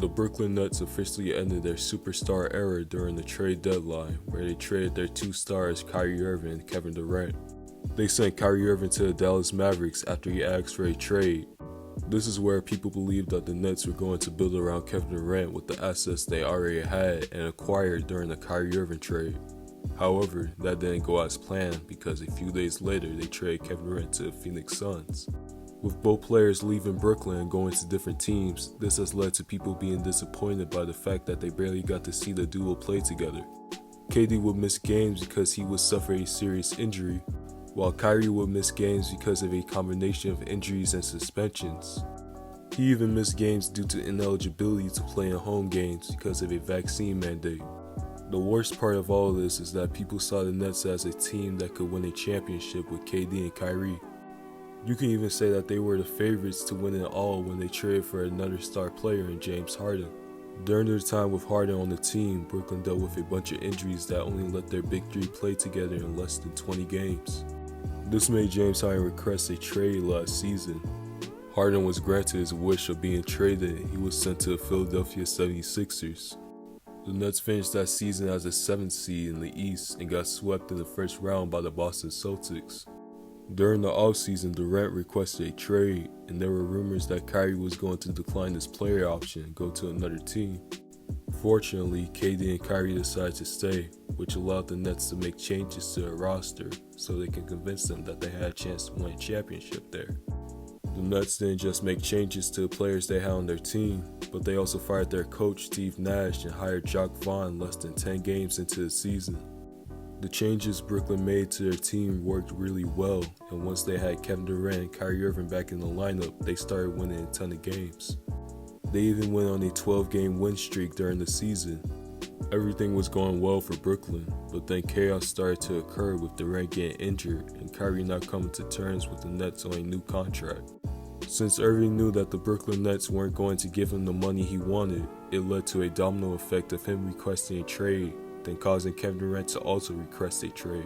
The Brooklyn Nets officially ended their superstar era during the trade deadline, where they traded their two stars Kyrie Irving and Kevin Durant. They sent Kyrie Irving to the Dallas Mavericks after he asked for a trade. This is where people believed that the Nets were going to build around Kevin Durant with the assets they already had and acquired during the Kyrie Irving trade. However, that didn't go as planned because a few days later they traded Kevin Durant to the Phoenix Suns. With both players leaving Brooklyn and going to different teams, this has led to people being disappointed by the fact that they barely got to see the duo play together. KD would miss games because he would suffer a serious injury, while Kyrie would miss games because of a combination of injuries and suspensions. He even missed games due to ineligibility to play in home games because of a vaccine mandate. The worst part of all of this is that people saw the Nets as a team that could win a championship with KD and Kyrie. You can even say that they were the favorites to win it all when they traded for another star player in James Harden. During their time with Harden on the team, Brooklyn dealt with a bunch of injuries that only let their big three play together in less than 20 games. This made James Harden request a trade last season. Harden was granted his wish of being traded and he was sent to the Philadelphia 76ers. The Nets finished that season as a 7th seed in the East and got swept in the first round by the Boston Celtics. During the offseason, Durant requested a trade, and there were rumors that Kyrie was going to decline his player option and go to another team. Fortunately, KD and Kyrie decided to stay, which allowed the Nets to make changes to their roster so they can convince them that they had a chance to win a championship there. The Nets didn't just make changes to the players they had on their team, but they also fired their coach Steve Nash and hired Jacque Vaughn less than 10 games into the season. The changes Brooklyn made to their team worked really well, and once they had Kevin Durant and Kyrie Irving back in the lineup, they started winning a ton of games. They even went on a 12-game win streak during the season. Everything was going well for Brooklyn, but then chaos started to occur with Durant getting injured and Kyrie not coming to terms with the Nets on a new contract. Since Irving knew that the Brooklyn Nets weren't going to give him the money he wanted, it led to a domino effect of him requesting a trade, then causing Kevin Durant to also request a trade.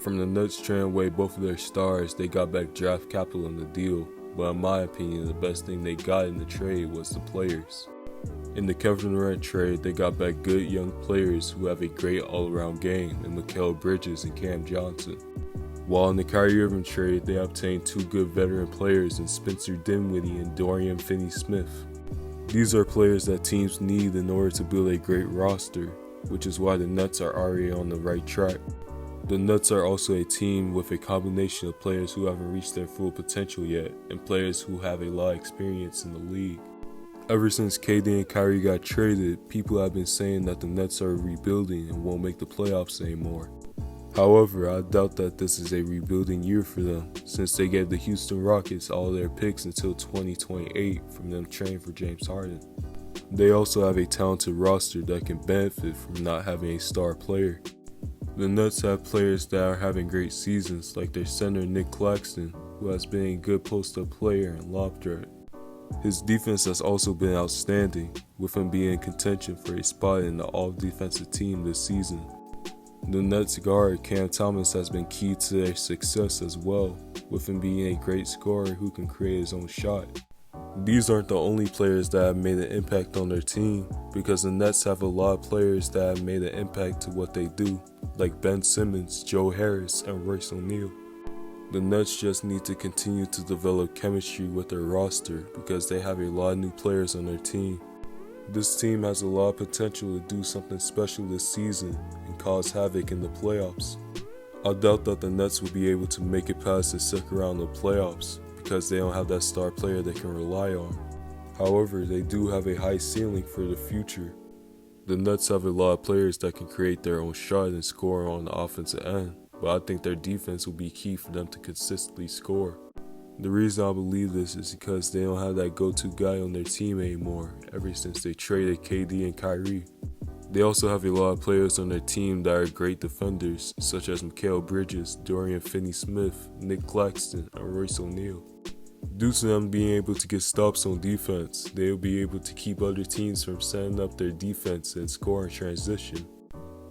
From the Nets trading away both of their stars, they got back draft capital in the deal, but in my opinion, the best thing they got in the trade was the players. In the Kevin Durant trade, they got back good young players who have a great all-around game in Mikal Bridges and Cam Johnson. While in the Kyrie Irving trade, they obtained two good veteran players in Spencer Dinwiddie and Dorian Finney-Smith. These are players that teams need in order to build a great roster, which is why the Nets are already on the right track. The Nets are also a team with a combination of players who haven't reached their full potential yet and players who have a lot of experience in the league. Ever since KD and Kyrie got traded, people have been saying that the Nets are rebuilding and won't make the playoffs anymore. However, I doubt that this is a rebuilding year for them, since they gave the Houston Rockets all their picks until 2028 from them trading for James Harden. They also have a talented roster that can benefit from not having a star player. The Nets have players that are having great seasons, like their center Nick Claxton, who has been a good post-up player and lob threat. His defense has also been outstanding, with him being in contention for a spot in the all-defensive team this season. The Nets guard Cam Thomas has been key to their success as well, with him being a great scorer who can create his own shot. These aren't the only players that have made an impact on their team, because the Nets have a lot of players that have made an impact to what they do, like Ben Simmons, Joe Harris, and Royce O'Neal. The Nets just need to continue to develop chemistry with their roster because they have a lot of new players on their team. This team has a lot of potential to do something special this season and cause havoc in the playoffs. I doubt that the Nets will be able to make it past the second round of playoffs because they don't have that star player they can rely on. However, they do have a high ceiling for the future. The Nets have a lot of players that can create their own shot and score on the offensive end, but I think their defense will be key for them to consistently score. The reason I believe this is because they don't have that go-to guy on their team anymore ever since they traded KD and Kyrie. They also have a lot of players on their team that are great defenders, such as Mikal Bridges, Dorian Finney-Smith, Nick Claxton, and Royce O'Neal. Due to them being able to get stops on defense, they will be able to keep other teams from setting up their defense and score in transition.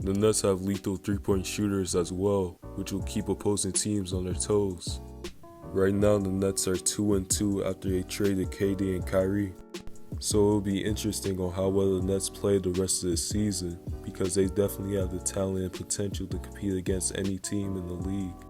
The Nets have lethal three-point shooters as well, which will keep opposing teams on their toes. Right now, the Nets are 2-2 after they traded KD and Kyrie. So it'll be interesting on how well the Nets play the rest of the season, because they definitely have the talent and potential to compete against any team in the league.